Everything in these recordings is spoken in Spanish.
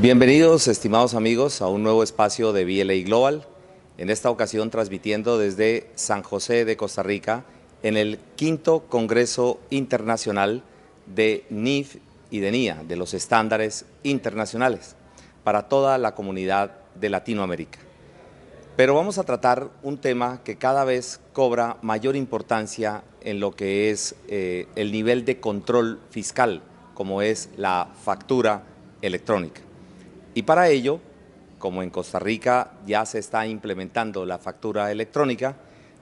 Bienvenidos, estimados amigos, a un nuevo espacio de VLA Global, en esta ocasión transmitiendo desde San José de Costa Rica, en el quinto Congreso Internacional de NIF y de NIA, de los estándares internacionales, para toda la comunidad de Latinoamérica. Pero vamos a tratar un tema que cada vez cobra mayor importancia en lo que es el nivel de control fiscal, como es la factura electrónica. Y para ello, como en Costa Rica ya se está implementando la factura electrónica,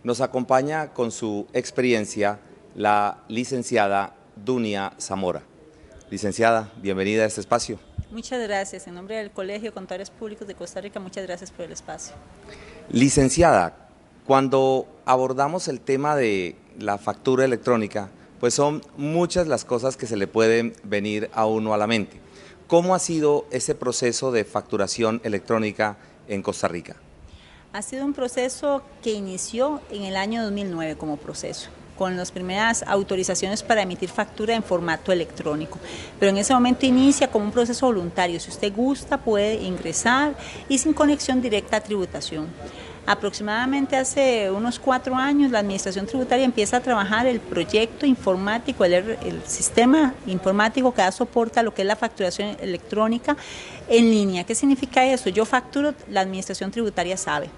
nos acompaña con su experiencia la licenciada Dunia Zamora. Licenciada, bienvenida a este espacio. Muchas gracias. En nombre del Colegio de Contadores Públicos de Costa Rica, muchas gracias por el espacio. Licenciada, cuando abordamos el tema de la factura electrónica, pues son muchas las cosas que se le pueden venir a uno a la mente. ¿Cómo ha sido ese proceso de facturación electrónica en Costa Rica? Ha sido un proceso que inició en el año 2009 como proceso, con las primeras autorizaciones para emitir factura en formato electrónico. Pero en ese momento inicia como un proceso voluntario. Si usted gusta, puede ingresar y sin conexión directa a tributación. Aproximadamente hace unos 4 años la Administración Tributaria empieza a trabajar el proyecto informático, el sistema informático que da soporte a lo que es la facturación electrónica en línea. ¿Qué significa eso? Yo facturo, la Administración Tributaria sabe.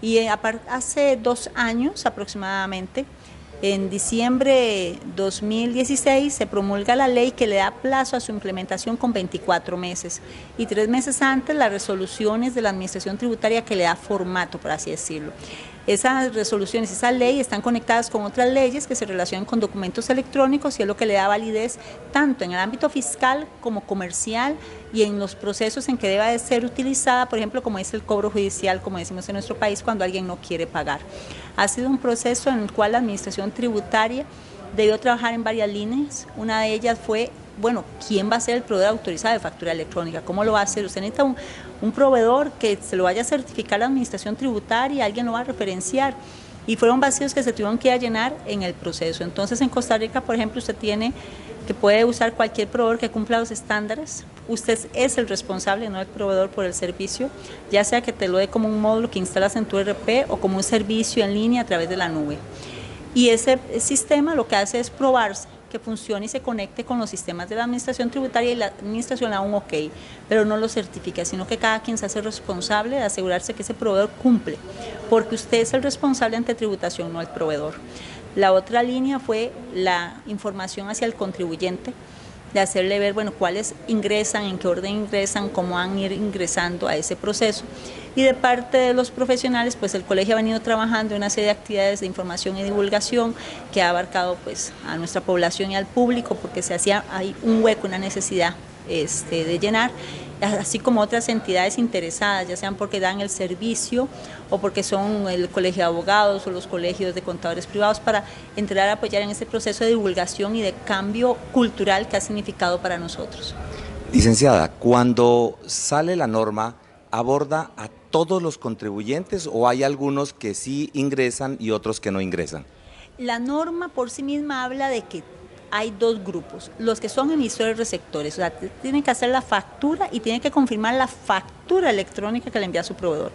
Y hace 2 años aproximadamente, en diciembre de 2016 se promulga la ley que le da plazo a su implementación con 24 meses y 3 meses antes las resoluciones de la Administración Tributaria que le da formato, por así decirlo. Esas resoluciones, esa ley están conectadas con otras leyes que se relacionan con documentos electrónicos y es lo que le da validez tanto en el ámbito fiscal como comercial y en los procesos en que deba de ser utilizada, por ejemplo, como es el cobro judicial, como decimos en nuestro país, cuando alguien no quiere pagar. Ha sido un proceso en el cual la Administración Tributaria debió trabajar en varias líneas. Una de ellas fue, bueno, ¿quién va a ser el proveedor autorizado de factura electrónica? ¿Cómo lo va a hacer? Usted necesita un proveedor que se lo vaya a certificar la Administración Tributaria, alguien lo va a referenciar. Y fueron vacíos que se tuvieron que ir a llenar en el proceso. Entonces, en Costa Rica, por ejemplo, usted tiene que puede usar cualquier proveedor que cumpla los estándares. Usted es el responsable, no el proveedor, por el servicio, ya sea que te lo dé como un módulo que instalas en tu ERP o como un servicio en línea a través de la nube. Y ese sistema lo que hace es probarse que funcione y se conecte con los sistemas de la Administración Tributaria y la Administración da un ok, pero no lo certifica, sino que cada quien se hace responsable de asegurarse que ese proveedor cumple, porque usted es el responsable ante tributación, no el proveedor. La otra línea fue la información hacia el contribuyente, de hacerle ver, bueno, cuáles ingresan, en qué orden ingresan, cómo van a ir ingresando a ese proceso. Y de parte de los profesionales, pues el colegio ha venido trabajando en una serie de actividades de información y divulgación que ha abarcado pues a nuestra población y al público, porque se hacía ahí un hueco, una necesidad de llenar, así como otras entidades interesadas, ya sean porque dan el servicio o porque son el colegio de abogados o los colegios de contadores privados, para entrar a apoyar en este proceso de divulgación y de cambio cultural que ha significado para nosotros. Licenciada, cuando sale la norma, ¿aborda a todos los contribuyentes o hay algunos que sí ingresan y otros que no ingresan? La norma por sí misma habla de que hay 2 grupos, los que son emisores receptores, o sea, tienen que hacer la factura y tienen que confirmar la factura electrónica que le envía su proveedor.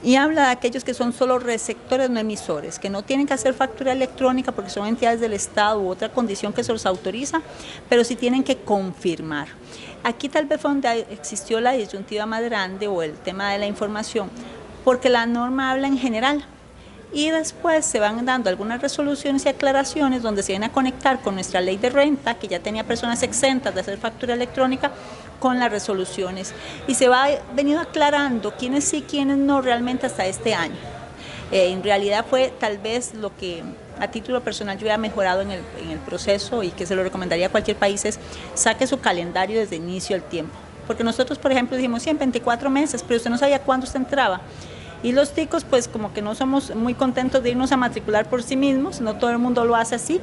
Y habla de aquellos que son solo receptores, no emisores, que no tienen que hacer factura electrónica porque son entidades del Estado u otra condición que se los autoriza, pero sí tienen que confirmar. Aquí tal vez fue donde existió la disyuntiva más grande o el tema de la información, porque la norma habla en general. Y después se van dando algunas resoluciones y aclaraciones donde se viene a conectar con nuestra ley de renta, que ya tenía personas exentas de hacer factura electrónica, con las resoluciones. Y se va venido aclarando quiénes sí, quiénes no, realmente hasta este año. En realidad fue tal vez lo que a título personal yo hubiera mejorado en el proceso y que se lo recomendaría a cualquier país es saque su calendario desde el inicio del tiempo. Porque nosotros, por ejemplo, dijimos, sí, en 24 meses, pero usted no sabía cuándo usted entraba. Y los ticos, pues como que no somos muy contentos de irnos a matricular por sí mismos, no todo el mundo lo hace así,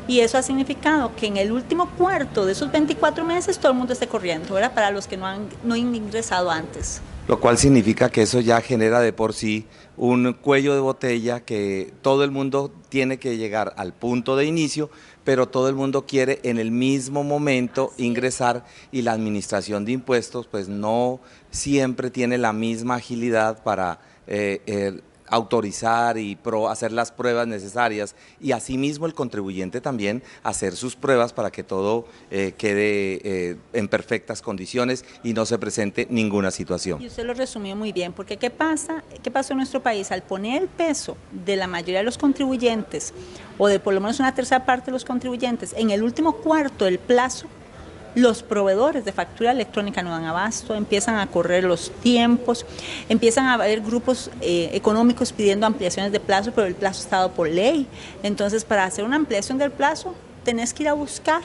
y eso ha significado que en el último cuarto de esos 24 meses todo el mundo esté corriendo, ¿verdad? Para los que no han ingresado antes. Lo cual significa que eso ya genera de por sí un cuello de botella que todo el mundo tiene que llegar al punto de inicio, pero todo el mundo quiere en el mismo momento ingresar y la administración de impuestos pues no siempre tiene la misma agilidad para autorizar y hacer las pruebas necesarias y asimismo el contribuyente también hacer sus pruebas para que todo quede en perfectas condiciones y no se presente ninguna situación. Y usted lo resumió muy bien, porque ¿qué pasa? ¿Qué pasó en nuestro país? Al poner el peso de la mayoría de los contribuyentes, o de por lo menos una tercera parte de los contribuyentes, en el último cuarto del plazo, los proveedores de factura electrónica no dan abasto, empiezan a correr los tiempos, empiezan a haber grupos económicos pidiendo ampliaciones de plazo, pero el plazo está dado por ley. Entonces, para hacer una ampliación del plazo, tenés que ir a buscar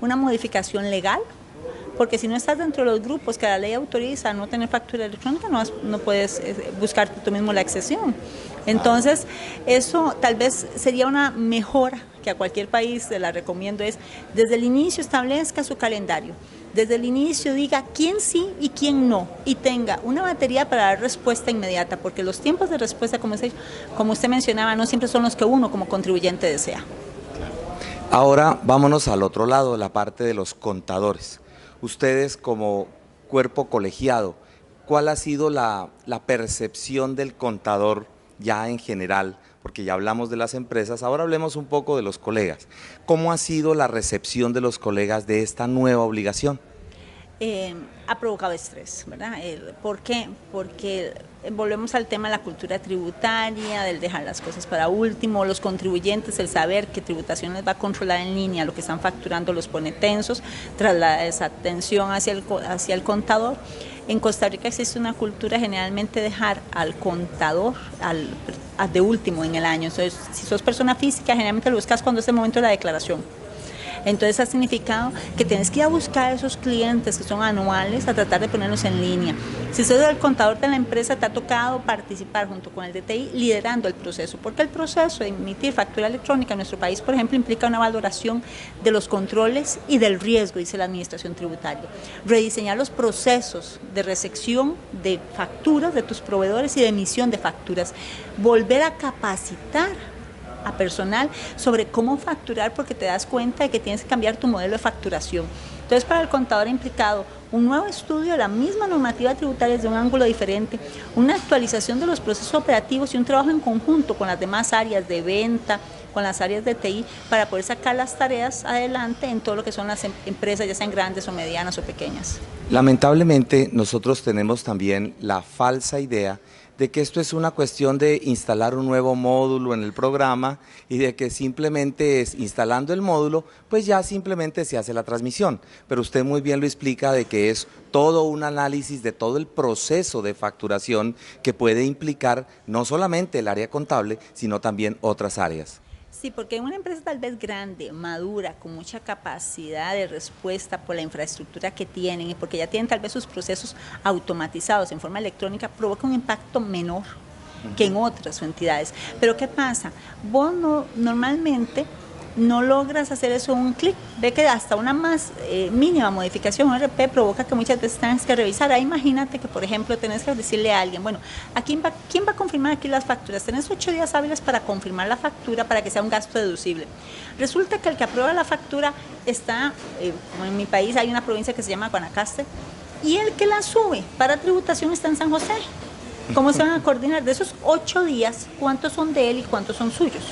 una modificación legal, porque si no estás dentro de los grupos que la ley autoriza a no tener factura electrónica, no puedes buscarte tú mismo la excepción. Entonces, eso tal vez sería una mejora que a cualquier país se la recomiendo, es desde el inicio establezca su calendario, desde el inicio diga quién sí y quién no, y tenga una batería para dar respuesta inmediata, porque los tiempos de respuesta, como usted mencionaba, no siempre son los que uno como contribuyente desea. Ahora vámonos al otro lado, la parte de los contadores. Ustedes como cuerpo colegiado, ¿cuál ha sido la percepción del contador ya en general? Porque ya hablamos de las empresas, ahora hablemos un poco de los colegas. ¿Cómo ha sido la recepción de los colegas de esta nueva obligación? Ha provocado estrés, ¿verdad? ¿Por qué? Porque volvemos al tema de la cultura tributaria, del dejar las cosas para último, los contribuyentes, el saber que tributación les va a controlar en línea, lo que están facturando los pone tensos, tras la desatención hacia el contador. En Costa Rica existe una cultura generalmente dejar al contador de último en el año. Entonces, si sos persona física, generalmente lo buscas cuando es el momento de la declaración. Entonces ha significado que tienes que ir a buscar a esos clientes que son anuales a tratar de ponerlos en línea. Si sos el contador de la empresa, te ha tocado participar junto con el DTI liderando el proceso, porque el proceso de emitir factura electrónica en nuestro país, por ejemplo, implica una valoración de los controles y del riesgo, dice la administración tributaria. Rediseñar los procesos de recepción de facturas de tus proveedores y de emisión de facturas. Volver a capacitar a personal sobre cómo facturar, porque te das cuenta de que tienes que cambiar tu modelo de facturación. Entonces, para el contador ha implicado un nuevo estudio de la misma normativa tributaria desde un ángulo diferente, una actualización de los procesos operativos y un trabajo en conjunto con las demás áreas de venta, con las áreas de TI, para poder sacar las tareas adelante en todo lo que son las empresas, ya sean grandes o medianas o pequeñas. Lamentablemente, nosotros tenemos también la falsa idea de que esto es una cuestión de instalar un nuevo módulo en el programa y de que simplemente es instalando el módulo, pues ya simplemente se hace la transmisión. Pero usted muy bien lo explica de que es todo un análisis de todo el proceso de facturación que puede implicar no solamente el área contable, sino también otras áreas. Sí, porque en una empresa tal vez grande, madura, con mucha capacidad de respuesta por la infraestructura que tienen y porque ya tienen tal vez sus procesos automatizados en forma electrónica, provoca un impacto menor que en otras entidades. Pero ¿qué pasa? Vos normalmente no logras hacer eso en un clic. Ve que hasta una más mínima modificación RP provoca que muchas veces tengas que revisar. Ahí imagínate que, por ejemplo, tenés que decirle a alguien, bueno, ¿quién va a confirmar aquí las facturas? Tenés 8 días hábiles para confirmar la factura para que sea un gasto deducible. Resulta que el que aprueba la factura está, como en mi país hay una provincia que se llama Guanacaste, y el que la sube para tributación está en San José. ¿Cómo se van a coordinar? De esos 8 días, ¿cuántos son de él y cuántos son suyos?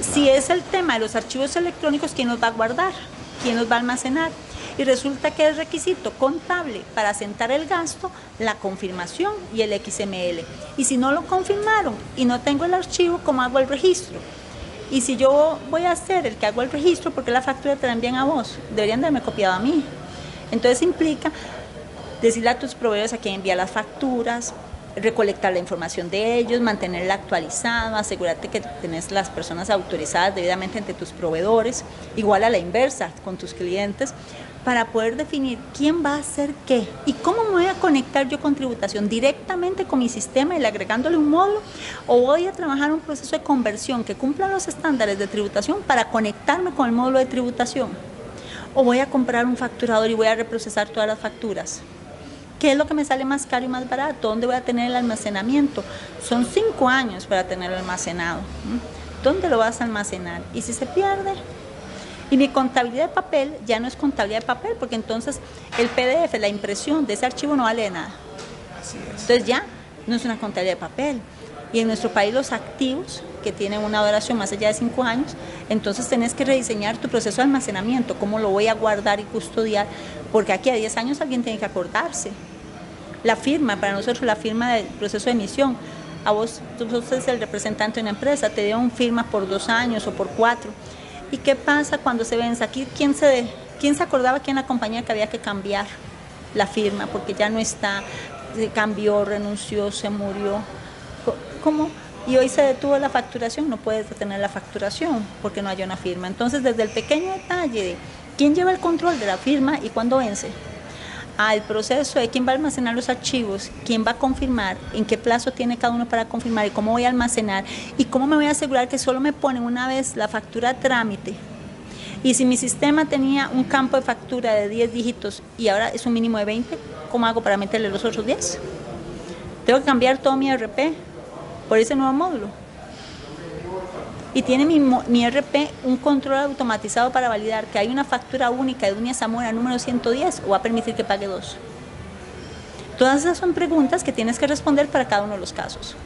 Si es el tema de los archivos electrónicos, ¿quién los va a guardar? ¿Quién los va a almacenar? Y resulta que es requisito contable para asentar el gasto, la confirmación y el XML. Y si no lo confirmaron y no tengo el archivo, ¿cómo hago el registro? Y si yo voy a ser el que hago el registro, ¿por qué la factura te la envían a vos? Deberían de haberme copiado a mí. Entonces implica decirle a tus proveedores a quién envía las facturas, recolectar la información de ellos, mantenerla actualizada, asegurarte que tenés las personas autorizadas debidamente entre tus proveedores, igual a la inversa con tus clientes, para poder definir quién va a hacer qué y cómo me voy a conectar yo con tributación directamente con mi sistema y agregándole un módulo, o voy a trabajar un proceso de conversión que cumpla los estándares de tributación para conectarme con el módulo de tributación, o voy a comprar un facturador y voy a reprocesar todas las facturas. ¿Qué es lo que me sale más caro y más barato? ¿Dónde voy a tener el almacenamiento? Son 5 años para tenerlo almacenado. ¿Dónde lo vas a almacenar? ¿Y si se pierde? Y mi contabilidad de papel ya no es contabilidad de papel, porque entonces el PDF, la impresión de ese archivo no vale de nada. Así es. Entonces ya no es una contabilidad de papel. Y en nuestro país los activos, que tienen una duración más allá de 5 años, entonces tenés que rediseñar tu proceso de almacenamiento, cómo lo voy a guardar y custodiar, porque aquí a 10 años alguien tiene que acordarse. La firma, para nosotros la firma del proceso de emisión, a vos, tú sos el representante de una empresa, te dieron firma por 2 años o por 4. ¿Y qué pasa cuando se vence? Aquí, ¿quién se acordaba aquí en la compañía que había que cambiar la firma? Porque ya no está, se cambió, renunció, se murió. ¿Cómo? Y hoy se detuvo la facturación, no puedes detener la facturación porque no hay una firma. Entonces, desde el pequeño detalle de quién lleva el control de la firma y cuándo vence, al proceso de quién va a almacenar los archivos, quién va a confirmar, en qué plazo tiene cada uno para confirmar y cómo voy a almacenar y cómo me voy a asegurar que solo me ponen una vez la factura a trámite. Y si mi sistema tenía un campo de factura de 10 dígitos y ahora es un mínimo de 20, ¿cómo hago para meterle los otros 10? Tengo que cambiar todo mi RP por ese nuevo módulo. Y tiene mi RP un control automatizado para validar que hay una factura única de Dunia Zamora número 110 o va a permitir que pague 2. Todas esas son preguntas que tienes que responder para cada uno de los casos.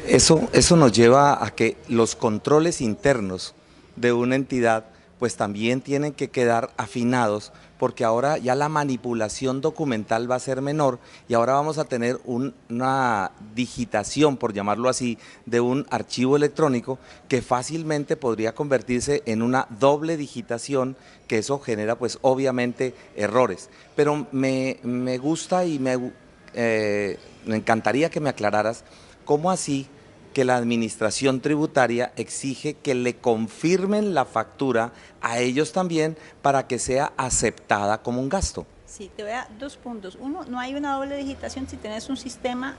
Eso nos lleva a que los controles internos de una entidad pues también tienen que quedar afinados, porque ahora ya la manipulación documental va a ser menor y ahora vamos a tener una digitación, por llamarlo así, de un archivo electrónico que fácilmente podría convertirse en una doble digitación, que eso genera pues obviamente errores. Pero me gusta y me encantaría que me aclararas cómo así que la administración tributaria exige que le confirmen la factura a ellos también para que sea aceptada como un gasto. Sí, te voy a 2 puntos. Uno, no hay una doble digitación si tienes un sistema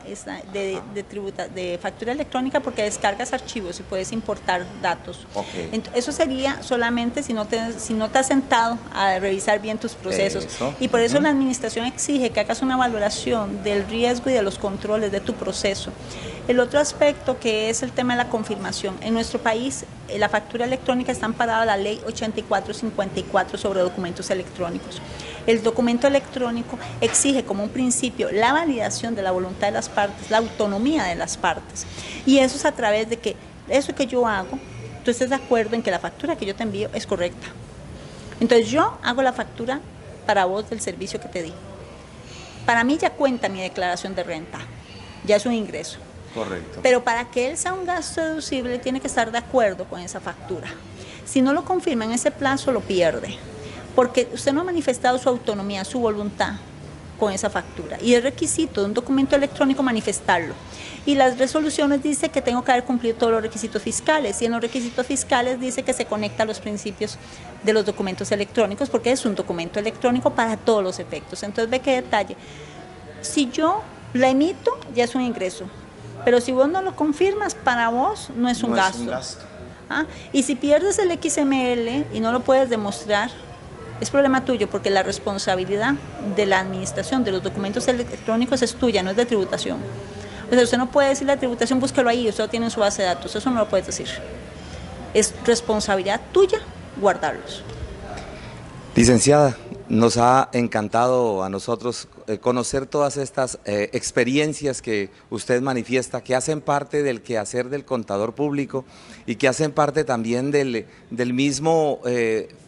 de factura electrónica porque descargas archivos y puedes importar datos. Okay. Entonces, eso sería solamente si no te has sentado a revisar bien tus procesos. Y por eso la administración exige que hagas una valoración del riesgo y de los controles de tu proceso. El otro aspecto que es el tema de la confirmación. En nuestro país, la factura electrónica está amparada a la ley 8454 sobre documentos electrónicos. El documento electrónico exige como un principio la validación de la voluntad de las partes, la autonomía de las partes. Y eso es a través de que eso que yo hago, tú estés de acuerdo en que la factura que yo te envío es correcta. Entonces yo hago la factura para vos del servicio que te di. Para mí ya cuenta mi declaración de renta, ya es un ingreso. Correcto. Pero para que él sea un gasto deducible tiene que estar de acuerdo con esa factura. Si no lo confirma en ese plazo, lo pierde. Porque usted no ha manifestado su autonomía, su voluntad con esa factura. Y es requisito de un documento electrónico manifestarlo. Y las resoluciones dice que tengo que haber cumplido todos los requisitos fiscales. Y en los requisitos fiscales dice que se conecta a los principios de los documentos electrónicos, porque es un documento electrónico para todos los efectos. Entonces ve qué detalle. Si yo la emito, ya es un ingreso. Pero si vos no lo confirmas, para vos no es un gasto. ¿Ah? Y si pierdes el XML y no lo puedes demostrar, es problema tuyo, porque la responsabilidad de la administración de los documentos electrónicos es tuya, no es de tributación. O sea, usted no puede decir la tributación, búsquelo ahí, usted lo tiene en su base de datos, eso no lo puedes decir. Es responsabilidad tuya guardarlos. Licenciada, nos ha encantado a nosotros conocer todas estas experiencias que usted manifiesta, que hacen parte del quehacer del contador público y que hacen parte también del mismo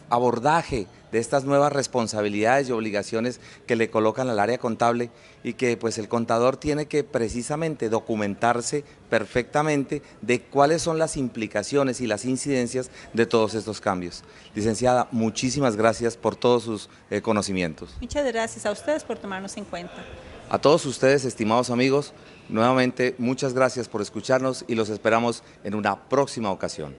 abordaje de estas nuevas responsabilidades y obligaciones que le colocan al área contable, y que pues el contador tiene que precisamente documentarse perfectamente de cuáles son las implicaciones y las incidencias de todos estos cambios. Licenciada, muchísimas gracias por todos sus conocimientos. Muchas gracias a ustedes por tomarnos en cuenta. A todos ustedes, estimados amigos, nuevamente muchas gracias por escucharnos y los esperamos en una próxima ocasión.